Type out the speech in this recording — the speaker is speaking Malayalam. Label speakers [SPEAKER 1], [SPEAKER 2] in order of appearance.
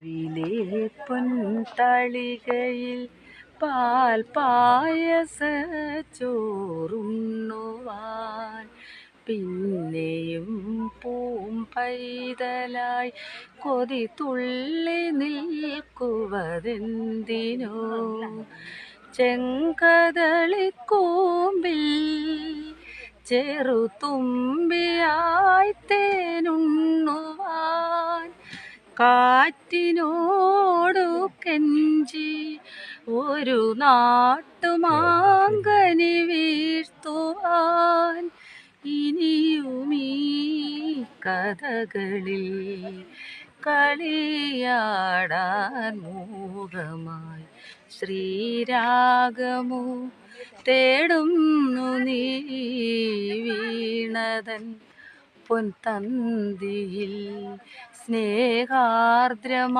[SPEAKER 1] വിലേ പൊൻതളികയിൽ പാൽ പായസ ചോറുണ്ണുവാൻ പിന്നെയും പൂമ്പൈതലായി കൊതി തുള്ളി നിൽക്കുവതെന്തിനോ ചെങ്കദളിക്കൂമ്പിൽ ചെറുതുമ്പിയായി തേനുണ്ണുവാൻ കാറ്റിനോടു കെഞ്ചി ഒരു നാട്ടുമാങ്കനി വീഴ്ത്തുവാൻ ഇനിയുമീ കഥകളിൽ കളിയാടാൻ മൂകമായി ശ്രീരാഗമോ തേടുന്നു നീ വീണതൻ പൊൻതന്തിയിൽ സ്നേഹാർദ്രമാ